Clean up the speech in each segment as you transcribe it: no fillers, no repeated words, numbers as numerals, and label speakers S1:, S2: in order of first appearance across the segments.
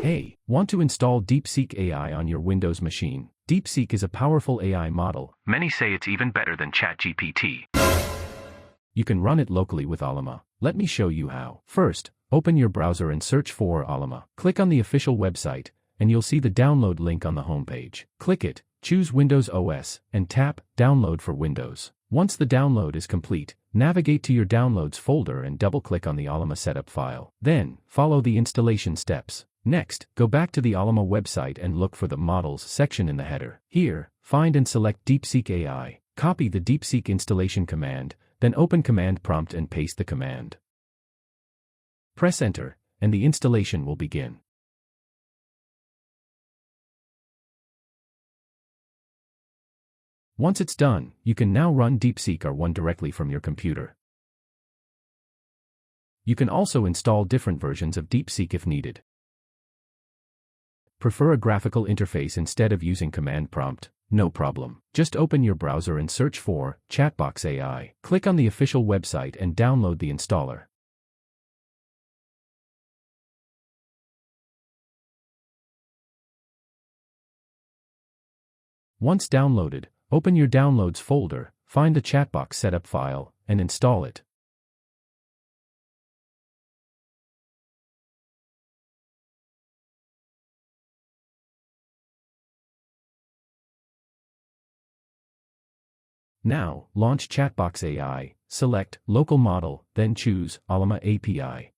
S1: Hey, want to install DeepSeek AI on your Windows machine? DeepSeek is a powerful AI model.
S2: Many say it's even better than ChatGPT.
S1: You can run it locally with Ollama. Let me show you how. First, open your browser and search for Ollama. Click on the official website, and you'll see the download link on the homepage. Click it, choose Windows OS, and tap Download for Windows. Once the download is complete, navigate to your Downloads folder and double-click on the Ollama setup file. Then, follow the installation steps. Next, go back to the Ollama website and look for the Models section in the header. Here, find and select DeepSeek AI. Copy the DeepSeek installation command, then open Command Prompt and paste the command. Press Enter, and the installation will begin. Once it's done, you can now run DeepSeek R1 directly from your computer. You can also install different versions of DeepSeek if needed. Prefer a graphical interface instead of using command prompt? No problem. Just open your browser and search for ChatBox AI. Click on the official website and download the installer. Once downloaded, open your Downloads folder, find the ChatBox setup file, and install it. Now, launch ChatBox AI, select Local Model, then choose Ollama API.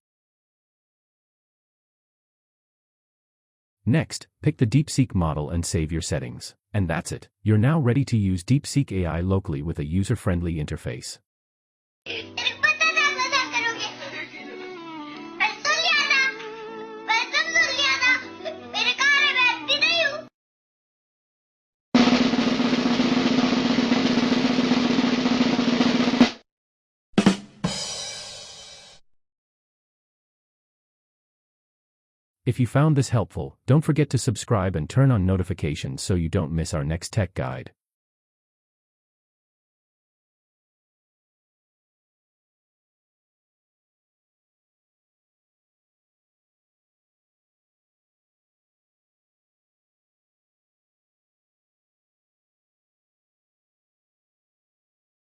S1: Next, pick the DeepSeek model and save your settings. And that's it. You're now ready to use DeepSeek AI locally with a user-friendly interface. If you found this helpful, don't forget to subscribe and turn on notifications so you don't miss our next tech guide.